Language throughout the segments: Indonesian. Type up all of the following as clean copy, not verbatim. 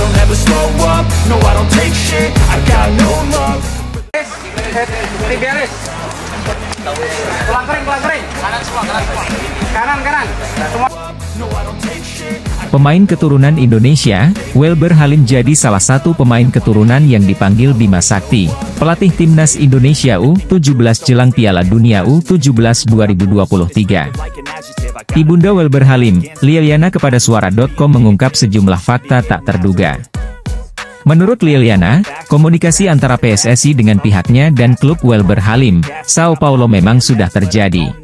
don't ever slow up, no I don't take shit, I got no love. Beres. Pelangkering. Kanan semua. Kanan. Semua. Pemain keturunan Indonesia, Welber Halim jadi salah satu pemain keturunan yang dipanggil Bima Sakti, pelatih timnas Indonesia U17 jelang Piala Dunia U17 2023. Ibunda Welber Halim, Liliana kepada Suara.com mengungkap sejumlah fakta tak terduga. Menurut Liliana, komunikasi antara PSSI dengan pihaknya dan klub Welber Halim, Sao Paulo memang sudah terjadi.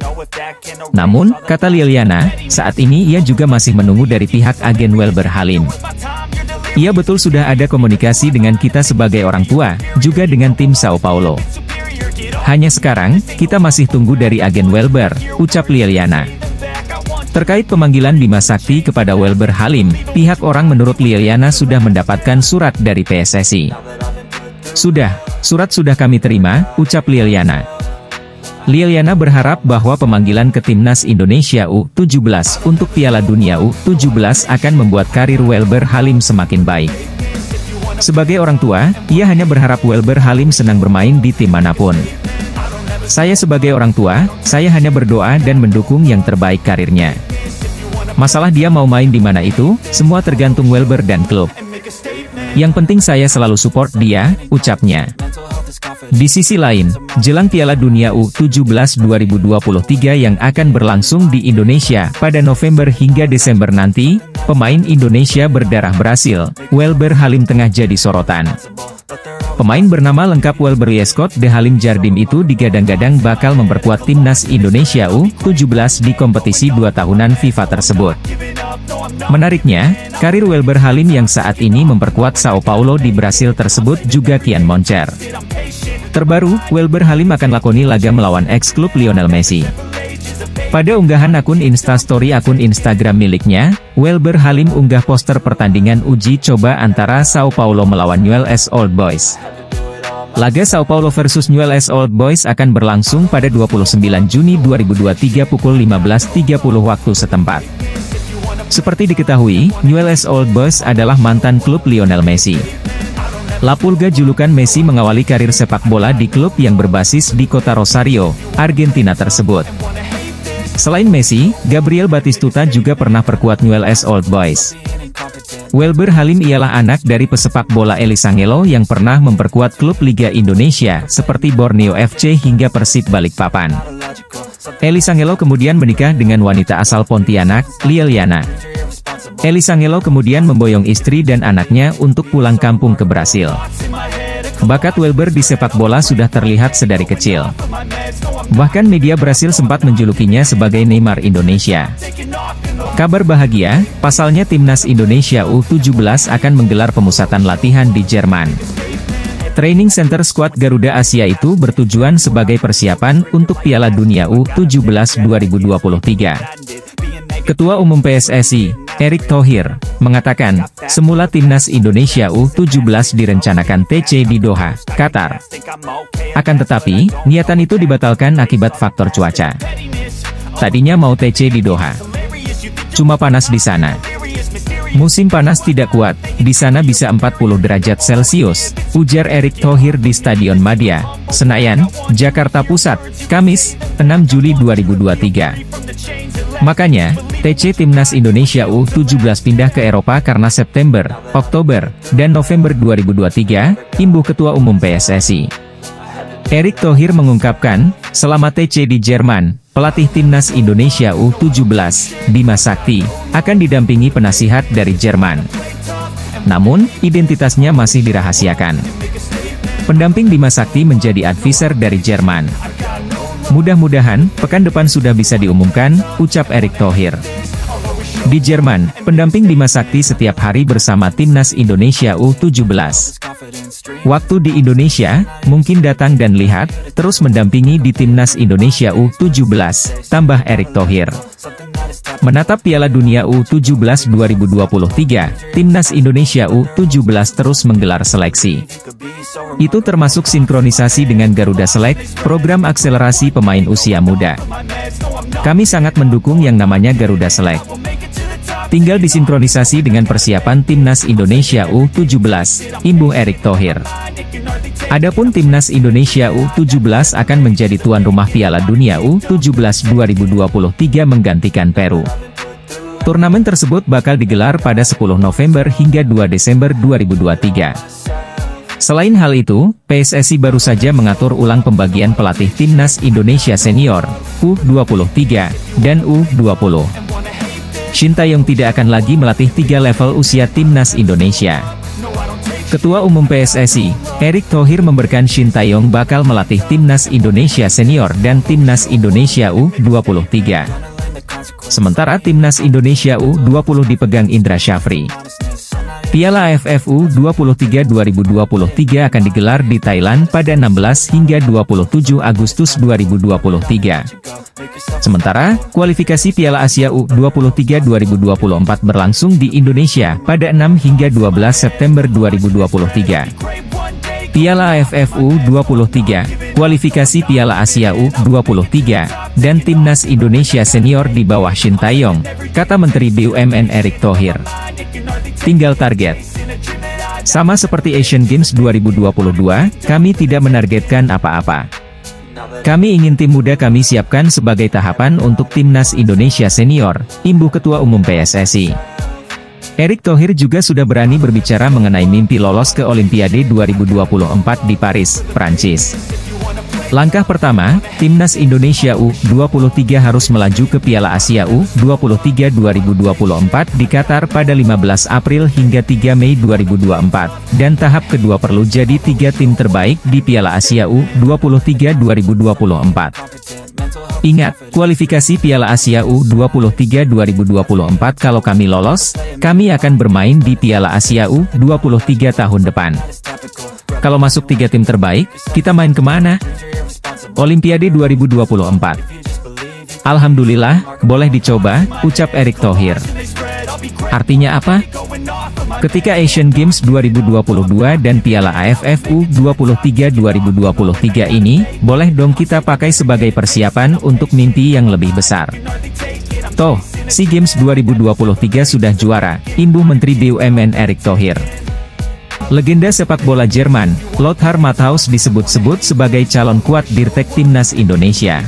Namun, kata Liliana, saat ini ia juga masih menunggu dari pihak agen Welber Halim. Ia betul sudah ada komunikasi dengan kita sebagai orang tua, juga dengan tim Sao Paulo. Hanya sekarang, kita masih tunggu dari agen Welber, ucap Liliana. Terkait pemanggilan Bima Sakti kepada Welber Halim, pihak orang menurut Liliana sudah mendapatkan surat dari PSSI. Surat sudah kami terima, ucap Liliana. Liliana berharap bahwa pemanggilan ke timnas Indonesia U17 untuk Piala Dunia U17 akan membuat karir Welber Halim semakin baik. Sebagai orang tua, ia hanya berharap Welber Halim senang bermain di tim manapun. Saya sebagai orang tua, saya hanya berdoa dan mendukung yang terbaik karirnya. Masalah dia mau main di mana itu, semua tergantung Welber dan klub. Yang penting saya selalu support dia, ucapnya. Di sisi lain, jelang Piala Dunia U17 2023 yang akan berlangsung di Indonesia pada November hingga Desember nanti, pemain Indonesia berdarah Brasil, Welber Halim tengah jadi sorotan. Pemain bernama lengkap Welber Yeskot de Halim Jardim itu digadang-gadang bakal memperkuat timnas Indonesia U17 di kompetisi 2 tahunan FIFA tersebut. Menariknya, karir Welber Halim yang saat ini memperkuat Sao Paulo di Brasil tersebut juga kian moncer. Terbaru, Welber Halim akan lakoni laga melawan ex-klub Lionel Messi. Pada unggahan akun Instastory akun Instagram miliknya, Welber Halim unggah poster pertandingan uji coba antara Sao Paulo melawan Newell's Old Boys. Laga Sao Paulo versus Newell's Old Boys akan berlangsung pada 29 Juni 2023 pukul 15.30 waktu setempat. Seperti diketahui, Newell's Old Boys adalah mantan klub Lionel Messi. La Pulga julukan Messi mengawali karir sepak bola di klub yang berbasis di kota Rosario, Argentina tersebut. Selain Messi, Gabriel Batistuta juga pernah perkuat Newell's Old Boys. Welber Halim ialah anak dari pesepak bola Elisangelo yang pernah memperkuat klub Liga Indonesia seperti Borneo FC hingga Persib Balikpapan. Elisangelo kemudian menikah dengan wanita asal Pontianak, Liliana. Elisangelo kemudian memboyong istri dan anaknya untuk pulang kampung ke Brasil. Bakat Welber di sepak bola sudah terlihat sedari kecil. Bahkan media Brasil sempat menjulukinya sebagai Neymar Indonesia. Kabar bahagia, pasalnya timnas Indonesia U17 akan menggelar pemusatan latihan di Jerman. Training Center Skuad Garuda Asia itu bertujuan sebagai persiapan untuk Piala Dunia U17 2023. Ketua Umum PSSI, Erick Thohir, mengatakan, semula timnas Indonesia U17 direncanakan TC di Doha, Qatar. Akan tetapi, niatan itu dibatalkan akibat faktor cuaca. Tadinya mau TC di Doha. Cuma panas di sana. Musim panas tidak kuat, di sana bisa 40 derajat Celcius, ujar Erick Thohir di Stadion Madia, Senayan, Jakarta Pusat, Kamis, 6 Juli 2023. Makanya, TC Timnas Indonesia U17 pindah ke Eropa karena September, Oktober, dan November 2023, imbuh Ketua Umum PSSI. Erick Thohir mengungkapkan, selama TC di Jerman, pelatih Timnas Indonesia U17, Bima Sakti, akan didampingi penasihat dari Jerman. Namun, identitasnya masih dirahasiakan. Pendamping Bima Sakti menjadi advisor dari Jerman. Mudah-mudahan, pekan depan sudah bisa diumumkan, ucap Erick Thohir. Di Jerman, pendamping Bima Sakti setiap hari bersama Timnas Indonesia U17. Waktu di Indonesia, mungkin datang dan lihat, terus mendampingi di Timnas Indonesia U17, tambah Erick Thohir. Menatap Piala Dunia U17 2023, Timnas Indonesia U17 terus menggelar seleksi. Itu termasuk sinkronisasi dengan Garuda Select, program akselerasi pemain usia muda. Kami sangat mendukung yang namanya Garuda Select. Tinggal disinkronisasi dengan persiapan Timnas Indonesia U17, imbuh Erick Thohir. Adapun Timnas Indonesia U17 akan menjadi tuan rumah Piala Dunia U17 2023 menggantikan Peru. Turnamen tersebut bakal digelar pada 10 November hingga 2 Desember 2023. Selain hal itu, PSSI baru saja mengatur ulang pembagian pelatih Timnas Indonesia Senior, U23, dan U20. Shin Tae-yong tidak akan lagi melatih 3 level usia Timnas Indonesia. Ketua Umum PSSI, Erick Thohir memberkan Shin Tae-yong bakal melatih Timnas Indonesia Senior dan Timnas Indonesia U23. Sementara Timnas Indonesia U20 dipegang Indra Syafri. Piala AFF U23 2023 akan digelar di Thailand pada 16 hingga 27 Agustus 2023. Sementara, kualifikasi Piala Asia U23 2024 berlangsung di Indonesia pada 6 hingga 12 September 2023. Piala AFF U23, kualifikasi Piala Asia U23, dan Timnas Indonesia Senior di bawah Shin Tae-yong, kata Menteri BUMN Erick Thohir. Tinggal target. Sama seperti Asian Games 2022, kami tidak menargetkan apa-apa. Kami ingin tim muda kami siapkan sebagai tahapan untuk Timnas Indonesia Senior, imbuh Ketua Umum PSSI. Erick Thohir juga sudah berani berbicara mengenai mimpi lolos ke Olimpiade 2024 di Paris, Prancis. Langkah pertama, Timnas Indonesia U23 harus melaju ke Piala Asia U23 2024 di Qatar pada 15 April hingga 3 Mei 2024, dan tahap kedua perlu jadi 3 tim terbaik di Piala Asia U23 2024. Ingat, kualifikasi Piala Asia U23 2024 kalau kami lolos, kami akan bermain di Piala Asia U23 tahun depan. Kalau masuk 3 tim terbaik, kita main kemana? Olimpiade 2024. Alhamdulillah, boleh dicoba, ucap Erick Thohir. Artinya apa? Ketika Asian Games 2022 dan Piala AFF U23 2023 ini, boleh dong kita pakai sebagai persiapan untuk mimpi yang lebih besar. Toh, SEA Games 2023 sudah juara, imbuh Menteri BUMN Erick Thohir. Legenda sepak bola Jerman, Lothar Matthaus disebut-sebut sebagai calon kuat Dirtek Timnas Indonesia.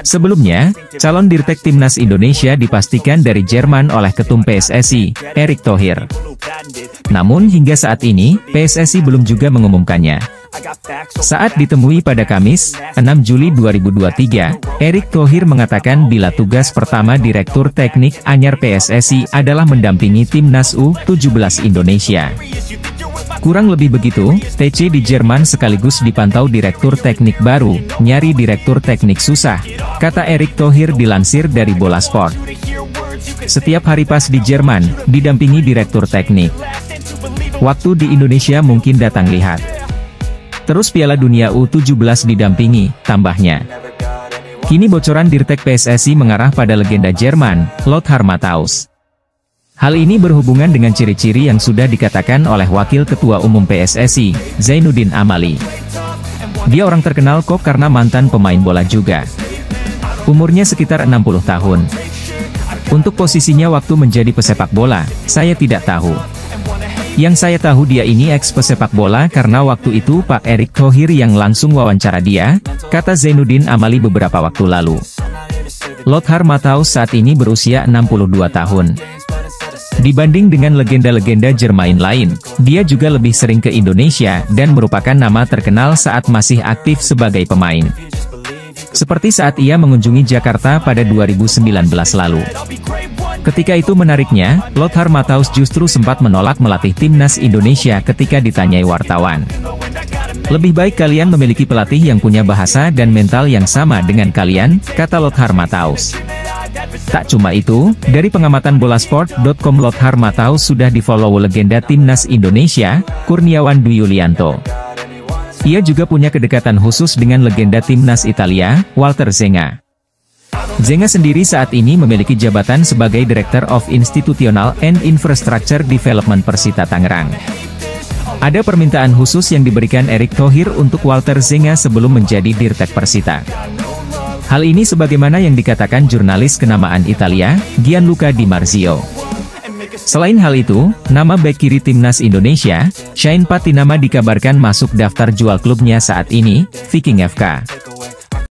Sebelumnya, calon Dirtek Timnas Indonesia dipastikan dari Jerman oleh Ketum PSSI, Erick Thohir. Namun hingga saat ini, PSSI belum juga mengumumkannya. Saat ditemui pada Kamis, 6 Juli 2023, Erick Thohir mengatakan bila tugas pertama Direktur Teknik Anyar PSSI adalah mendampingi Timnas U17 Indonesia. Kurang lebih begitu, TC di Jerman sekaligus dipantau Direktur Teknik baru, nyari Direktur Teknik susah, kata Erick Thohir dilansir dari Bola Sport. Setiap hari pas di Jerman, didampingi Direktur Teknik. Waktu di Indonesia mungkin datang lihat. Terus Piala Dunia U17 didampingi, tambahnya. Kini bocoran Dirtek PSSI mengarah pada legenda Jerman, Lothar Matthaus. Hal ini berhubungan dengan ciri-ciri yang sudah dikatakan oleh Wakil Ketua Umum PSSI, Zainuddin Amali. Dia orang terkenal kok karena mantan pemain bola juga. Umurnya sekitar 60 tahun. Untuk posisinya waktu menjadi pesepak bola, saya tidak tahu. Yang saya tahu dia ini ex-pesepak bola karena waktu itu Pak Erick Thohir yang langsung wawancara dia, kata Zainuddin Amali beberapa waktu lalu. Lothar Matthaus saat ini berusia 62 tahun. Dibanding dengan legenda-legenda Jerman lain, dia juga lebih sering ke Indonesia dan merupakan nama terkenal saat masih aktif sebagai pemain. Seperti saat ia mengunjungi Jakarta pada 2019 lalu. Ketika itu menariknya, Lothar Matthaus justru sempat menolak melatih Timnas Indonesia ketika ditanyai wartawan. Lebih baik kalian memiliki pelatih yang punya bahasa dan mental yang sama dengan kalian, kata Lothar Matthaus. Tak cuma itu, dari pengamatan bolasport.com Lothar Matthaus sudah di-follow legenda Timnas Indonesia, Kurniawan Dwi Yulianto. Ia juga punya kedekatan khusus dengan legenda Timnas Italia, Walter Zenga. Zenga sendiri saat ini memiliki jabatan sebagai Director of Institutional and Infrastructure Development Persita Tangerang. Ada permintaan khusus yang diberikan Erick Thohir untuk Walter Zenga sebelum menjadi Dirtek Persita. Hal ini sebagaimana yang dikatakan jurnalis kenamaan Italia, Gianluca Di Marzio. Selain hal itu, nama bek kiri timnas Indonesia, Shane Patinama dikabarkan masuk daftar jual klubnya saat ini, Viking FK.